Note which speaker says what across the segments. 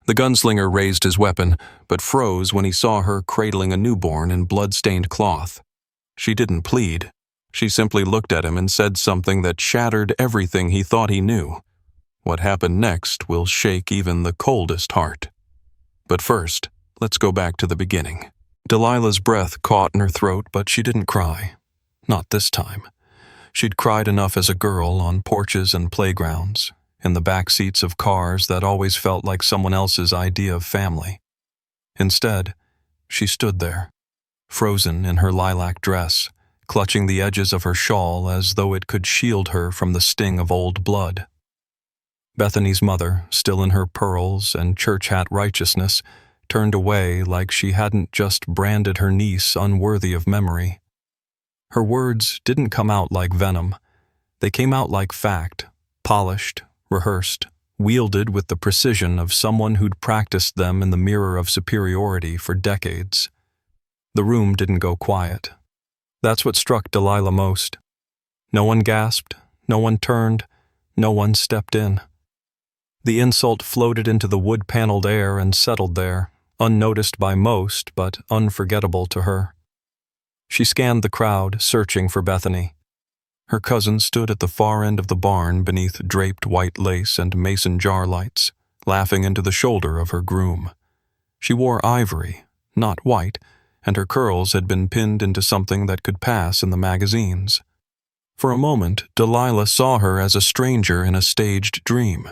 Speaker 1: The gunslinger raised his weapon, but froze when he saw her cradling a newborn in blood-stained cloth. She didn't plead. She simply looked at him and said something that shattered everything he thought he knew. What happened next will shake even the coldest heart. But first, let's go back to the beginning. Delilah's breath caught in her throat, but she didn't cry. Not this time. She'd cried enough as a girl on porches and playgrounds, in the back seats of cars that always felt like someone else's idea of family. Instead, she stood there, frozen in her lilac dress, clutching the edges of her shawl as though it could shield her from the sting of old blood. Bethany's mother, still in her pearls and church hat righteousness, turned away like she hadn't just branded her niece unworthy of memory. Her words didn't come out like venom. They came out like fact, polished, rehearsed, wielded with the precision of someone who'd practiced them in the mirror of superiority for decades. The room didn't go quiet. That's what struck Delilah most. No one gasped, no one turned, no one stepped in. The insult floated into the wood-paneled air and settled there, unnoticed by most but unforgettable to her. She scanned the crowd, searching for Bethany. Her cousin stood at the far end of the barn beneath draped white lace and mason jar lights, laughing into the shoulder of her groom. She wore ivory, not white, and her curls had been pinned into something that could pass in the magazines. For a moment, Delilah saw her as a stranger in a staged dream.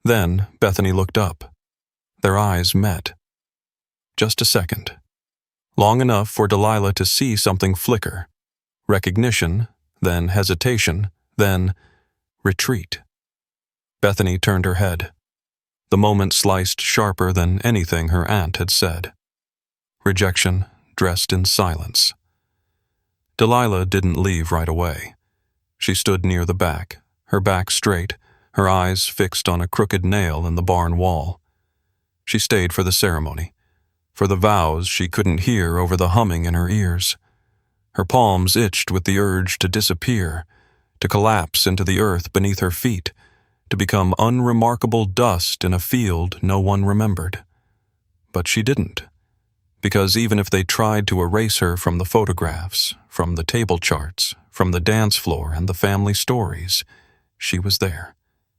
Speaker 1: Then Bethany looked up. Their eyes met. Just a second. Long enough for Delilah to see something flicker. Recognition, then hesitation, then retreat. Bethany turned her head. The moment sliced sharper than anything her aunt had said. Rejection dressed in silence. Delilah didn't leave right away. She stood near the back, her back straight, her eyes fixed on a crooked nail in the barn wall. She stayed for the ceremony, for the vows she couldn't hear over the humming in her ears. Her palms itched with the urge to disappear, to collapse into the earth beneath her feet, to become unremarkable dust in a field no one remembered. But she didn't, because even if they tried to erase her from the photographs, from the table charts, from the dance floor and the family stories, she was there,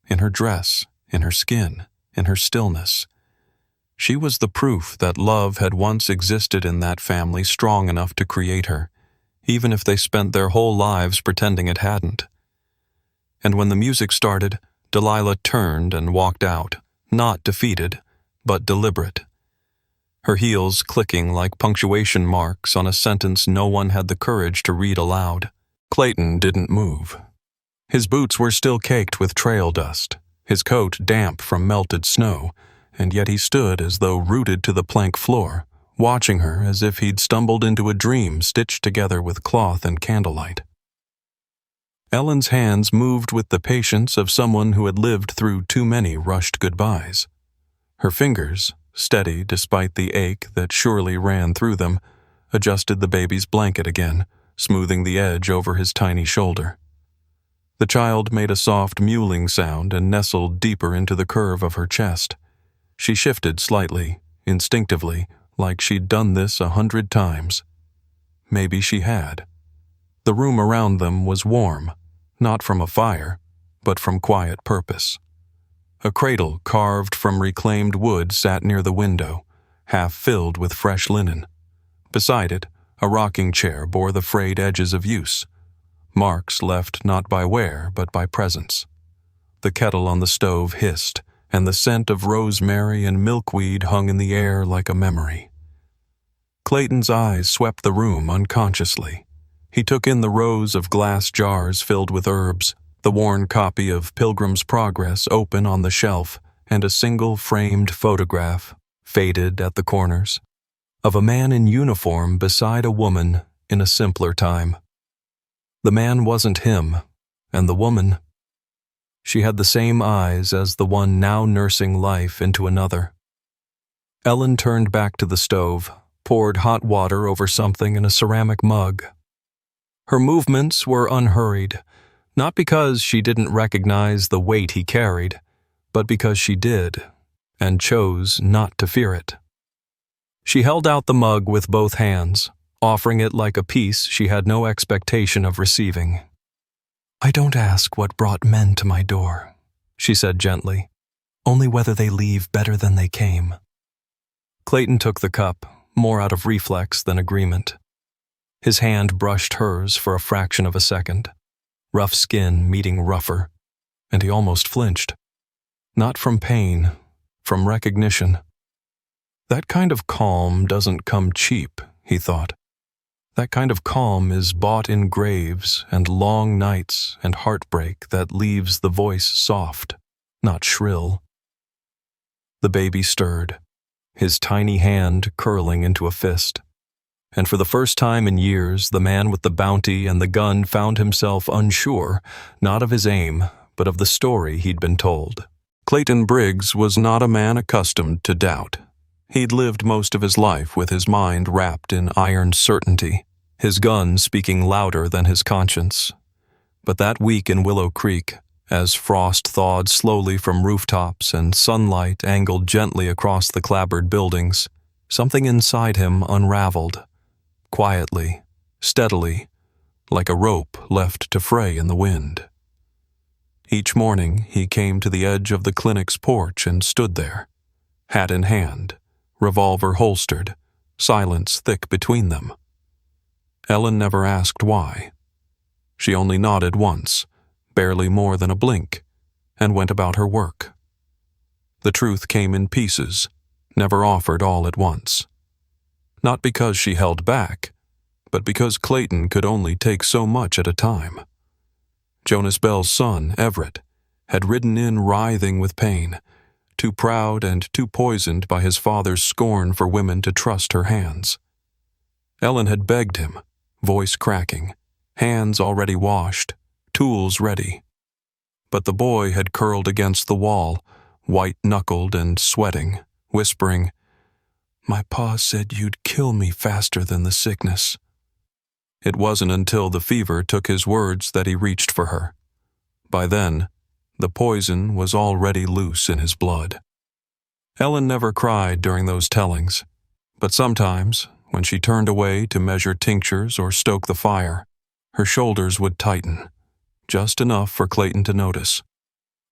Speaker 1: in her dress, in her skin, in her stillness. She was the proof that love had once existed in that family strong enough to create her, even if they spent their whole lives pretending it hadn't. And when the music started, Delilah turned and walked out, not defeated, but deliberate. Her heels clicking like punctuation marks on a sentence no one had the courage to read aloud. Clayton didn't move. His boots were still caked with trail dust, his coat damp from melted snow, and yet he stood as though rooted to the plank floor, watching her as if he'd stumbled into a dream stitched together with cloth and candlelight. Ellen's hands moved with the patience of someone who had lived through too many rushed goodbyes. Her fingers, steady despite the ache that surely ran through them, adjusted the baby's blanket again, smoothing the edge over his tiny shoulder. The child made a soft mewling sound and nestled deeper into the curve of her chest. She shifted slightly, instinctively, like she'd done this 100 times. Maybe she had. The room around them was warm, not from a fire, but from quiet purpose. A cradle carved from reclaimed wood sat near the window, half filled with fresh linen. Beside it, a rocking chair bore the frayed edges of use, marks left not by wear but by presence. The kettle on the stove hissed, and the scent of rosemary and milkweed hung in the air like a memory. Clayton's eyes swept the room unconsciously. He took in the rows of glass jars filled with herbs, the worn copy of Pilgrim's Progress open on the shelf, and a single framed photograph, faded at the corners, of a man in uniform beside a woman in a simpler time. The man wasn't him, and the woman, she had the same eyes as the one now nursing life into another. Ellen turned back to the stove, poured hot water over something in a ceramic mug. Her movements were unhurried, not because she didn't recognize the weight he carried, but because she did, and chose not to fear it. She held out the mug with both hands, offering it like a piece she had no expectation of receiving. "I don't ask what brought men to my door," she said gently, "only whether they leave better than they came." Clayton took the cup, more out of reflex than agreement. His hand brushed hers for a fraction of a second, rough skin meeting rougher, and he almost flinched. Not from pain, from recognition. That kind of calm doesn't come cheap, he thought. That kind of calm is bought in graves and long nights and heartbreak that leaves the voice soft, not shrill. The baby stirred, his tiny hand curling into a fist. And for the first time in years, the man with the bounty and the gun found himself unsure, not of his aim, but of the story he'd been told. Clayton Briggs was not a man accustomed to doubt. He'd lived most of his life with his mind wrapped in iron certainty, his gun speaking louder than his conscience. But that week in Willow Creek, as frost thawed slowly from rooftops and sunlight angled gently across the clapboard buildings, something inside him unraveled, quietly, steadily, like a rope left to fray in the wind. Each morning he came to the edge of the clinic's porch and stood there, hat in hand, revolver holstered, silence thick between them. Ellen never asked why. She only nodded once, barely more than a blink, and went about her work. The truth came in pieces, never offered all at once. Not because she held back, but because Clayton could only take so much at a time. Jonas Bell's son, Everett, had ridden in writhing with pain, too proud and too poisoned by his father's scorn for women to trust her hands. Ellen had begged him, voice cracking, hands already washed, tools ready. But the boy had curled against the wall, white-knuckled and sweating, whispering, "My pa said you'd kill me faster than the sickness." It wasn't until the fever took his words that he reached for her. By then, the poison was already loose in his blood. Ellen never cried during those tellings, but sometimes, when she turned away to measure tinctures or stoke the fire, her shoulders would tighten, just enough for Clayton to notice.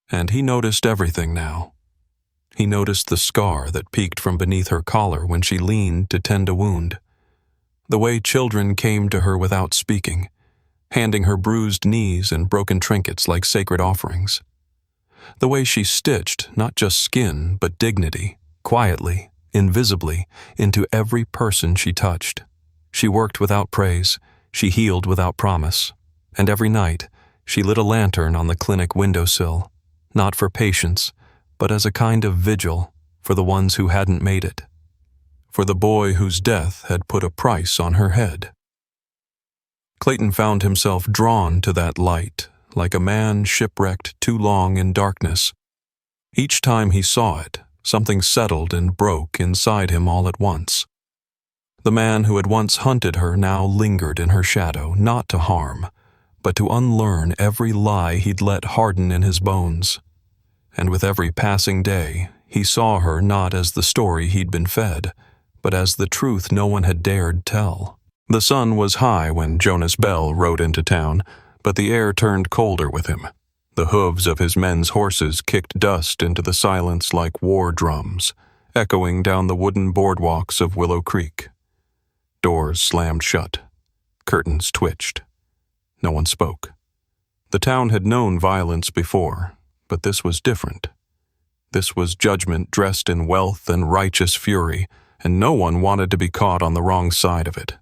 Speaker 1: And he noticed everything now. He noticed the scar that peeked from beneath her collar when she leaned to tend a wound. The way children came to her without speaking, handing her bruised knees and broken trinkets like sacred offerings. The way she stitched not just skin but dignity, quietly, invisibly, into every person she touched. She worked without praise, she healed without promise, and every night she lit a lantern on the clinic windowsill, not for patients, but as a kind of vigil for the ones who hadn't made it, for the boy whose death had put a price on her head. Clayton found himself drawn to that light, like a man shipwrecked too long in darkness. Each time he saw it, something settled and broke inside him all at once. The man who had once hunted her now lingered in her shadow, not to harm, but to unlearn every lie he'd let harden in his bones. And with every passing day, he saw her not as the story he'd been fed, but as the truth no one had dared tell. The sun was high when Jonas Bell rode into town, but the air turned colder with him. The hooves of his men's horses kicked dust into the silence like war drums, echoing down the wooden boardwalks of Willow Creek. Doors slammed shut. Curtains twitched. No one spoke. The town had known violence before, but this was different. This was judgment dressed in wealth and righteous fury, and no one wanted to be caught on the wrong side of it.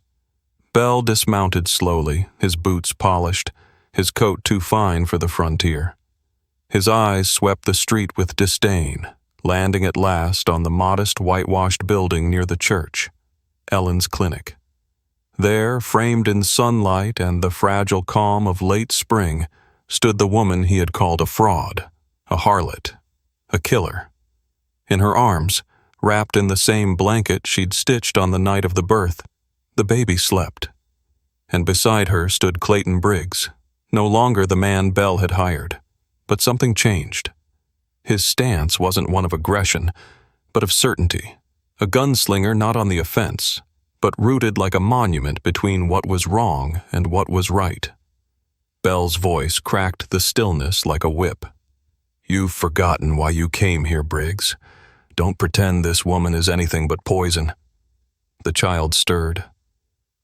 Speaker 1: Bell dismounted slowly, his boots polished, his coat too fine for the frontier. His eyes swept the street with disdain, landing at last on the modest whitewashed building near the church, Ellen's clinic. There, framed in sunlight and the fragile calm of late spring, stood the woman he had called a fraud, a harlot, a killer. In her arms, wrapped in the same blanket she'd stitched on the night of the birth, the baby slept. And beside her stood Clayton Briggs, no longer the man Bell had hired, but something changed. His stance wasn't one of aggression, but of certainty. A gunslinger not on the offense, but rooted like a monument between what was wrong and what was right. Belle's voice cracked the stillness like a whip. "You've forgotten why you came here, Briggs. Don't pretend this woman is anything but poison." The child stirred.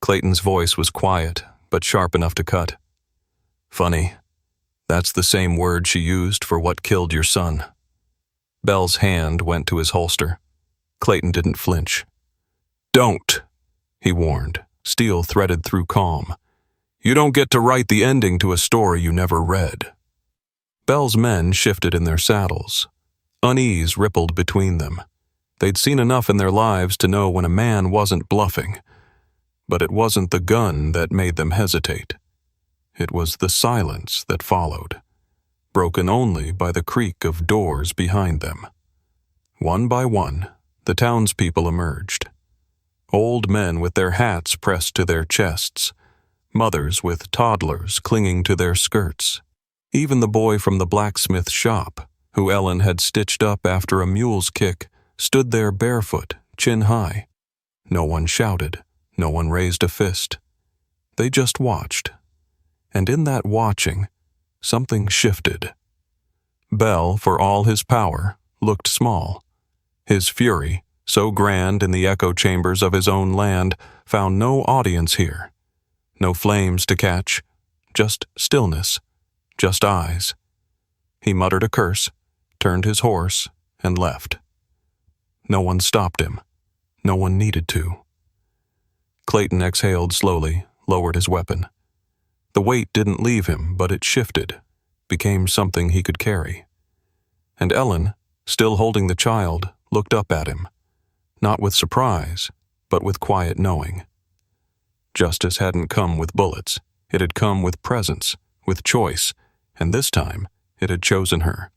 Speaker 1: Clayton's voice was quiet, but sharp enough to cut. "Funny. That's the same word she used for what killed your son." Belle's hand went to his holster. Clayton didn't flinch. "Don't," he warned, steel threaded through calm. "You don't get to write the ending to a story you never read." Belle's men shifted in their saddles. Unease rippled between them. They'd seen enough in their lives to know when a man wasn't bluffing. But it wasn't the gun that made them hesitate. It was the silence that followed, broken only by the creak of doors behind them. One by one, the townspeople emerged. Old men with their hats pressed to their chests, mothers with toddlers clinging to their skirts. Even the boy from the blacksmith shop, who Ellen had stitched up after a mule's kick, stood there barefoot, chin high. No one shouted, no one raised a fist. They just watched. And in that watching, something shifted. Belle, for all his power, looked small. His fury, so grand in the echo chambers of his own land, found no audience here. No flames to catch, just stillness, just eyes. He muttered a curse, turned his horse, and left. No one stopped him. No one needed to. Clayton exhaled slowly, lowered his weapon. The weight didn't leave him, but it shifted, became something he could carry. And Ellen, still holding the child, looked up at him, not with surprise, but with quiet knowing. Justice hadn't come with bullets. It had come with presence, with choice, and this time it had chosen her.